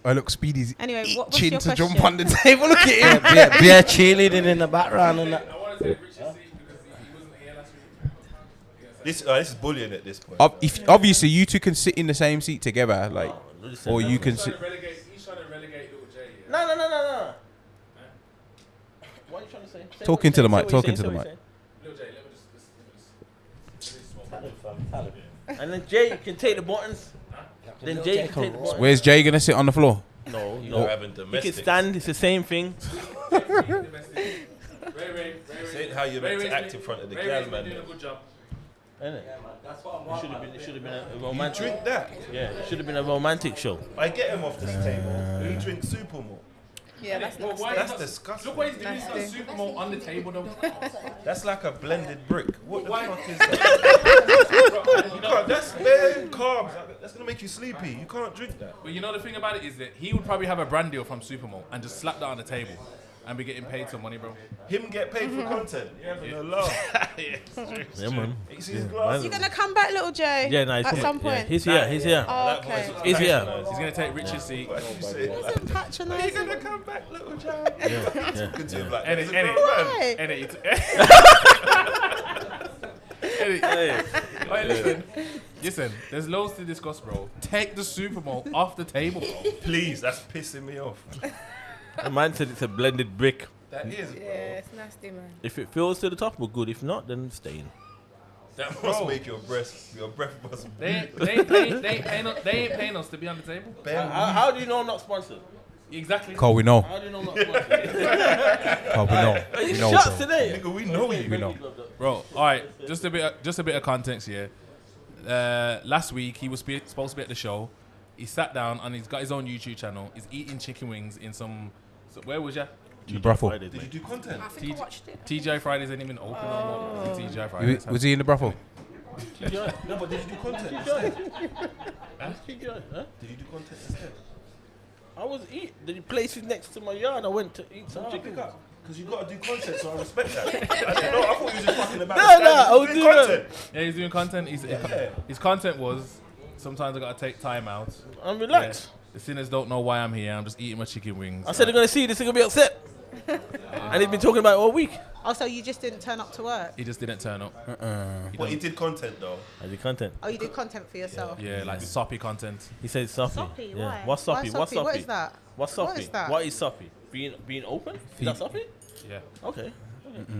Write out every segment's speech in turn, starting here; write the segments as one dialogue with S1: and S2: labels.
S1: Oh, look, Speedy's
S2: Anyway, what's
S1: itching
S2: your
S1: to
S2: question?
S1: jump on the table. Look at him.
S3: Beer cheerleading in the background and that.
S4: I want to say Richard's seat because he wasn't here last week.
S5: This is bullying at this point.
S1: Obviously, you two can sit in the same seat together, like, or you can sit.
S4: He's trying to relegate little Jay. Yeah?
S3: No. What are you trying to say?
S1: Talking to the mic. Talking to the mic.
S4: Little Jay, let me just
S3: And then Jay can take the buttons. Then Jay can take the buttons.
S1: Where's Jay gonna sit on the floor?
S3: No,
S5: You're having
S3: He
S5: domestic.
S3: can stand. It's the same thing.
S4: Ray,
S5: Saying how you're meant to act in front of the gal, man.
S4: doing a good job.
S3: Isn't it? It should have been a romantic.
S5: Drink that.
S3: Yeah, it should have been a romantic show.
S5: I get him off this table. He drinks Supermalt.
S6: Yeah, that's
S4: Well,
S6: nasty.
S4: why
S5: That's
S4: not-
S5: disgusting.
S4: Look what he's doing. He's got Supermalt on the table, though.
S5: That's like a blended brick. What the
S4: Why-
S5: fuck is that? You can't, that's bare carbs. That's gonna make you sleepy. You can't drink that.
S4: But you know the thing about it is that he would probably have a brand deal from Supermalt and just slap that on the table and be getting paid some money, bro.
S5: Him get paid for content. Yeah, having a laugh.
S3: Yeah, man.
S5: You see his glasses.
S2: You gonna come back, little Joe?
S3: Yeah, no, he's
S2: at
S3: coming.
S2: some
S3: Yeah,
S2: point.
S3: he's here. He's here.
S2: Oh, okay.
S3: He's here.
S4: He's gonna take Richard's seat.
S5: What did you say?
S2: Isn't patronising.
S5: You're gonna come back, little Joe.
S3: Yeah.
S5: Good to him like
S4: And
S5: that.
S4: it, and it,
S2: Right.
S4: and it. Alright, listen. There's loads to discuss, bro. Take the Supermalt off the table, bro.
S5: Please, that's pissing me off.
S3: The man said it's a blended brick.
S5: That is.
S6: Yeah, it's nasty, man.
S3: If it fills to the top, we're good. If not, then stay in.
S5: That must make your breath must
S4: They ain't paying us to be on the table.
S3: How do you know I'm not sponsored?
S4: Exactly.
S1: Cole, we know.
S3: How do you know I'm not sponsored?
S1: Cole, we know.
S3: Are you
S1: We know,
S3: shots
S1: bro.
S3: today?
S5: Nigga, we know you.
S1: We know.
S4: Bro, all right. Just a bit of context here. Last week he was supposed to be at the show. He sat down and he's got his own YouTube channel. He's eating chicken wings in some. Where was ya?
S1: The brothel.
S5: Did you do content?
S6: I think I watched it.
S4: TGI Fridays ain't even open no more. TGI Fridays.
S1: Was he in the brothel?
S5: No, but did you do content instead? Did you do content instead?
S3: I was eating. The place is next to my yard. I went to eat some chicken.
S5: Because you got to do content, so I respect that. I didn't know. I thought you was just fucking about.
S3: I was doing
S5: content.
S4: Yeah, he's doing content. His content was sometimes I gotta take time out.
S3: I'm relaxed.
S4: Yeah. The sinners don't know why I'm here. I'm just eating my chicken wings.
S3: I said they're gonna see this. They're gonna be upset. And he's been talking about it all week.
S2: Oh, so you just didn't turn up to work?
S4: He just didn't turn up.
S5: Well, he did content though.
S3: I did content.
S2: Oh, you did content for yourself?
S4: Yeah, like soppy content.
S3: He said soppy.
S2: Soppy?
S3: Yeah.
S2: Why?
S3: What's soppy?
S2: Why
S3: What's soppy?
S2: What is that?
S3: What's soppy?
S2: What is that?
S3: What is soppy? Being open? Is that soppy?
S4: Yeah,
S3: Okay.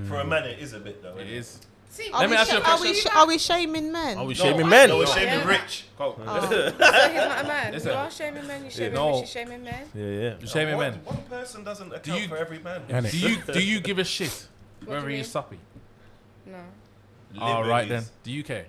S5: For a man, it is a bit though.
S4: it is.
S6: See,
S4: Let me ask you a question.
S2: Are we shaming men?
S3: Are we shaming men?
S5: No, we're shaming rich.
S4: Go.
S6: so he's not a man.
S4: Listen.
S6: You are shaming men. You shaming
S4: no.
S6: rich. You shaming men.
S3: Yeah.
S4: You're shaming men.
S5: One person doesn't account for every man.
S1: Innit?
S4: Do you give a shit
S6: do
S4: whether
S6: you
S4: he's
S6: mean?
S4: soppy?
S6: No.
S4: All right then. Do you care?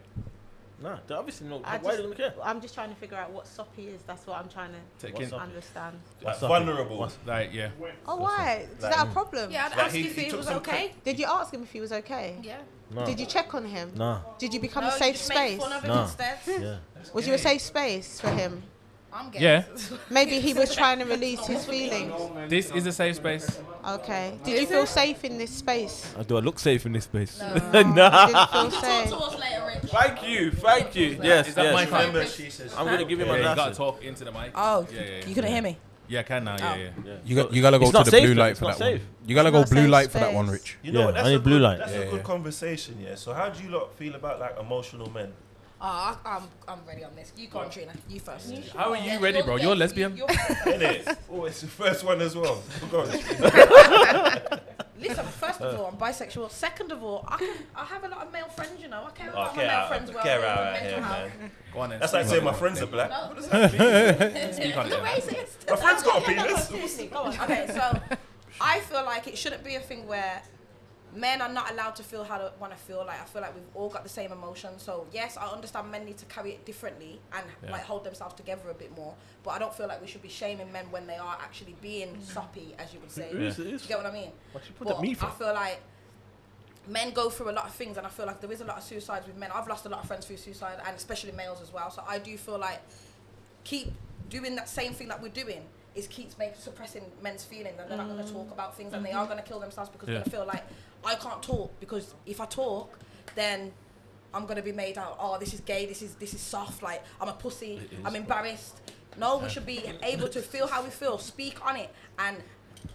S3: Nah, they obviously no.
S2: I
S3: Why
S2: just-
S3: are they gonna care?
S2: I'm just trying to figure out what soppy is. That's what I'm trying to
S4: Taking,
S3: soppy?
S2: understand.
S5: Like
S3: soppy?
S5: vulnerable.
S4: like yeah.
S2: Oh, why? Is that a problem?
S6: Yeah, I'd
S5: Like
S6: ask
S5: he-
S6: if
S5: he
S6: he
S5: took
S6: was
S5: some
S6: okay.
S2: Did you ask him if he was okay?
S6: Yeah.
S3: Nah.
S2: Did you check on him?
S3: Nah.
S2: Did you become
S6: No,
S2: a
S6: you
S2: safe
S6: just make
S2: space?
S6: fun of him
S3: No.
S6: instead.
S3: Yeah.
S2: Was you a safe space for him?
S6: I'm
S4: Yeah.
S6: getting.
S2: Maybe he was trying to release his feelings.
S4: This is a safe space.
S2: Okay. Did you feel safe in this space?
S3: Do I look safe in this space?
S2: You didn't feel safe.
S6: us later, Rich.
S3: Thank you. Yes,
S4: Is that my phone?
S5: Remember, she says.
S3: I'm gonna give him
S4: Yeah,
S3: a
S4: you gotta
S3: glasses.
S4: talk into the mic.
S6: Oh,
S4: Yeah.
S6: you couldn't hear me.
S4: Yeah, I can now. Yeah.
S1: You gotta go
S3: It's
S1: to
S3: not
S1: the
S3: safe,
S1: blue
S3: though.
S1: light
S3: It's
S1: for
S3: not
S1: that one.
S3: safe.
S1: You gotta
S2: It's
S1: go
S2: not
S1: blue
S2: safe
S1: light for that
S2: space.
S1: one, Rich.
S5: You know
S3: Yeah,
S5: what? That's
S3: I need
S5: a
S3: blue
S5: good,
S3: light.
S5: That's a good conversation, yeah. So how do you lot feel about like emotional men?
S6: I'm ready on this. You go on, Trina. You first.
S4: How are you ready, bro? You're a lesbian.
S5: Innit? Oh, it's the first one as well. Go on.
S6: Listen, first of all, I'm bisexual. Second of all, I have a lot of male friends, you know. I care about my
S5: Get
S6: male
S5: out,
S6: friends well.
S5: get
S6: with
S5: out
S6: mental
S5: here,
S6: health.
S5: man.
S4: Go on then.
S5: That's like saying my friends are black.
S6: No.
S5: What does that mean?
S4: Speak on
S6: You're
S4: it.
S6: racist.
S5: My friend's got a
S6: Yeah, no,
S5: penis.
S6: seriously, go on. Okay, so I feel like it shouldn't be a thing where men are not allowed to feel how they want to feel. Like I feel like we've all got the same emotions. So yes, I understand men need to carry it differently and like hold themselves together a bit more. But I don't feel like we should be shaming men when they are actually being soppy, as you would say. You get what I mean? But I feel like men go through a lot of things, and I feel like there is a lot of suicides with men. I've lost a lot of friends through suicide, and especially males as well. So I do feel like keep doing that same thing that we're doing is keeps suppressing men's feelings, and they're not going to talk about things, and they are going to kill themselves because they're going to feel like I can't talk, because if I talk, then I'm going to be made out, oh, this is gay, this is soft, like I'm a pussy, I'm embarrassed. No, we should be able to feel how we feel, speak on it, and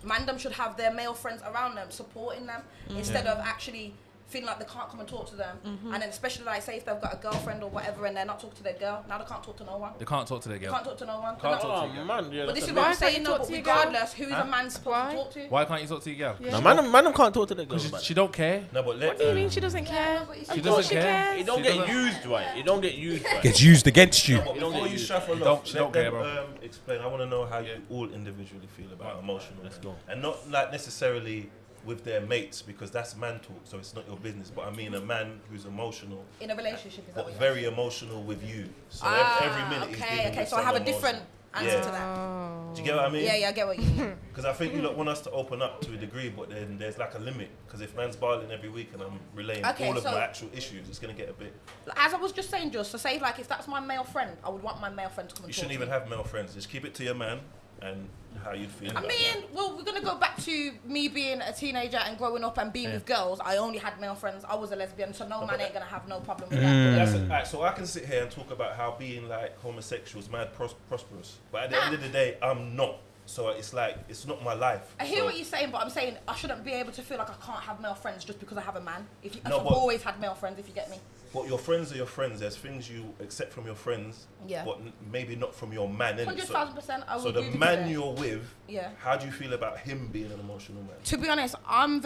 S6: mandem should have their male friends around them, supporting them, instead of actually feeling like they can't come and talk to them. And then especially like say if they've got a girlfriend or whatever and they're not talking to their girl, now they can't talk to no one.
S4: They can't talk to their girl.
S6: Can't talk to no one.
S4: Can't talk to
S3: Oh
S4: your girl.
S3: man, yeah.
S6: But this is
S3: that's
S6: what
S3: a
S6: I'm saying,
S2: you
S6: no,
S2: talk
S6: but
S2: to your girl?
S6: regardless, who's a man supposed to talk to?
S4: Why can't you talk to your girl?
S6: Yeah.
S3: no, man, can't talk to the girl.
S4: Because she don't care.
S5: No, but let.
S2: What do you mean she doesn't care?
S4: She
S2: Of course
S4: doesn't care.
S3: It don't
S4: She
S3: get
S4: doesn't-
S3: used right. It don't get used right.
S1: Gets used against you.
S5: But
S3: You don't
S5: before
S3: get
S5: you
S3: used.
S5: shuffle
S4: She
S5: off,
S4: don't
S5: let
S4: care,
S5: them
S4: bro.
S5: explain. I want to know how you all individually feel about emotional.
S3: Let's go.
S5: And not like necessarily with their mates, because that's man talk, so it's not your business. But I mean a man who's emotional,
S6: In a relationship, is that
S5: but
S6: what you're
S5: very emotional with you. So every minute he's dealing
S6: okay,
S5: with
S6: so I have a
S5: some
S6: different
S5: emotion.
S6: answer
S5: Yeah.
S6: to that.
S5: Do you get what I mean?
S6: Yeah, I get what you mean.
S5: Because I think you lot want us to open up to a degree, but then there's like a limit. Because if man's barling every week and I'm relaying
S6: Okay,
S5: all of
S6: so-
S5: my actual issues, it's going to get a bit...
S6: As I was just saying, just to say, like, if that's my male friend, I would want my male friend to come and
S5: You
S6: talk
S5: shouldn't
S6: to
S5: even
S6: me.
S5: have male friends. Just keep it to your man and how you feel
S6: I
S5: about
S6: mean,
S5: that.
S6: well, we're gonna go back to me being a teenager and growing up and being with girls. I only had male friends. I was a lesbian, so no man ain't gonna have no problem with that.
S5: That's alright, so I can sit here and talk about how being like homosexuals mad prosperous, but at the end of the day, I'm not. So it's like it's not my life.
S6: I hear
S5: So-
S6: what you're saying, but I'm saying I shouldn't be able to feel like I can't have male friends just because I have a man. If I've
S5: but-
S6: always had male friends, if you get me.
S5: But your friends are your friends. There's things you accept from your friends,
S6: Yeah.
S5: but maybe not from your man. innit?
S6: 100,000%. I would
S5: So the
S6: agree with you
S5: man
S6: there.
S5: you're with,
S6: Yeah.
S5: how do you feel about him being an emotional man?
S6: To be honest, I'm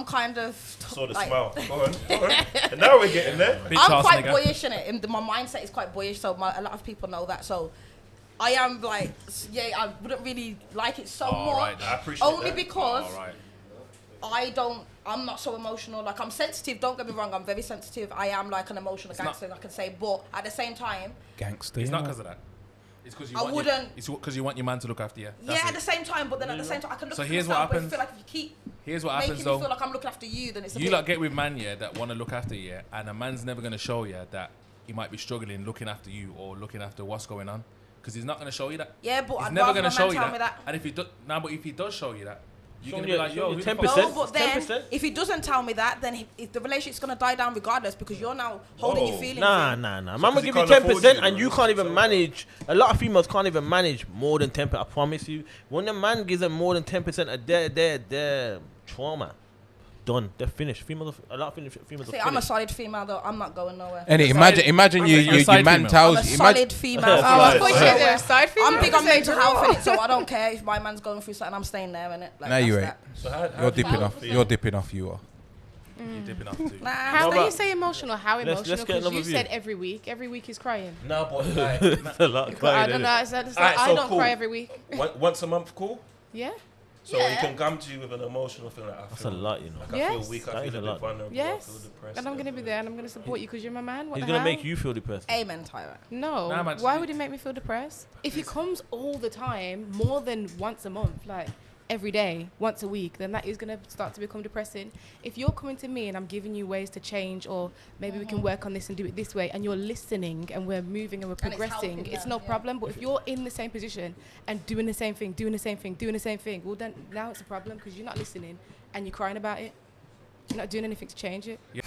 S6: kind of.
S5: Saw the
S6: like-
S5: smile. Go on. And now we're getting there.
S4: Bitch
S6: I'm
S4: ass
S6: quite
S4: nigga.
S6: boyish in it. My mindset is quite boyish, so a lot of people know that. So I am like, yeah, I wouldn't really like it so
S4: Oh, right,
S6: much.
S5: I appreciate
S6: Only
S5: that.
S6: because
S4: Alright.
S6: I'm not so emotional. Like, I'm sensitive, don't get me wrong, I'm very sensitive. I am like an emotional gangster, I can say. But at the same time,
S1: Gangster.
S4: It's not because of that. It's because you
S6: I
S4: want
S6: wouldn't-
S4: It's because you want your man to look after you.
S6: yeah, at the same time, but then at the same time, I can look
S4: So
S6: after
S4: here's what
S6: myself, but I
S4: happens.
S6: feel like if you keep
S4: Here's what
S6: making
S4: happens
S6: me
S4: though.
S6: feel like I'm looking after you, then it's a
S4: You
S6: bit...
S4: lot get with man, yeah, that want to look after you, and a man's never going to show you that he might be struggling looking after you or looking after what's going on, because he's not going to show you that.
S6: Yeah, but
S4: He's
S6: I'd
S4: never
S6: rather
S4: going to
S6: my man
S4: show you
S6: tell
S4: that.
S6: me that.
S4: And if he does, but if he does show you that, you're
S3: Show
S4: going to
S3: you-
S4: be like,
S3: show
S4: yo,
S3: you
S4: who the
S3: 10%.
S4: fuck-
S6: No, but then
S3: 10%.
S6: if he doesn't tell me that, then if the relationship's gonna die down regardless because you're now holding your
S5: Whoa.
S6: feelings.
S3: Nah.
S6: in.
S3: Man will
S5: 'cause he
S3: give you
S5: can't
S3: 10%
S5: afford you,
S3: and you
S5: bro.
S3: can't even
S5: So-
S3: manage. A lot of females can't even manage more than 10%. I promise you. When the man gives them more than 10% of their trauma, done. They're finished. A lot of females are
S6: See, I'm a
S3: finished.
S6: solid female though. I'm not going nowhere.
S1: And imagine
S4: You're a
S1: your
S4: side
S1: man
S4: female.
S1: tells
S6: I'm a
S1: you.
S6: solid female.
S2: Oh,
S5: Solid.
S2: of course
S5: Solid.
S2: you're a side female.
S6: I'm big on
S2: Say,
S6: mental
S2: girl.
S6: health in it, so I don't care if my man's going through something. I'm staying there in it. Like,
S1: No, you
S6: that's
S1: ain't.
S6: that.
S5: So how
S1: You're
S5: do you
S1: dipping
S5: feel?
S1: off. You're dipping off. You are.
S4: You're dipping off too.
S6: Nah,
S2: How
S3: What
S2: when you
S3: about-
S2: say emotional? How
S3: Let's
S2: emotional?
S3: get
S2: Because
S3: another
S2: you
S3: view.
S2: said every week he's crying.
S5: No, but like,
S3: That's a lot.
S2: I don't know. It's like,
S5: Alright,
S2: I
S5: so
S2: don't
S5: cool.
S2: cry every week.
S5: once a month, cool.
S2: Yeah.
S5: So he can come to you with an emotional feeling. Like, I
S3: That's
S5: feel,
S3: a lot, you know.
S5: Like I
S2: Yes.
S5: feel weak. I
S3: That is
S5: feel
S3: a
S5: a
S3: lot.
S5: bit vulnerable. I
S2: Yes.
S5: feel depressed.
S2: And I'm gonna be there and I'm gonna support you because you're my man. What
S3: He's
S2: the
S3: gonna
S2: hell?
S3: make you feel depressed.
S6: Amen, Tyra.
S2: No.
S4: Nah, man,
S2: Why would he make me feel depressed? If he comes all the time, more than once a month, like every day, once a week, then that is going to start to become depressing. If you're coming to me and I'm giving you ways to change, or maybe we can work on this and do it this way, and you're listening and we're moving and we're
S6: And it's
S2: progressing,
S6: helping
S2: it's
S6: them,
S2: no
S6: yeah.
S2: problem. But if you're in the same position and doing the same thing, well then now it's a problem because you're not listening and you're crying about it. You're not doing anything to change it.
S4: Yeah.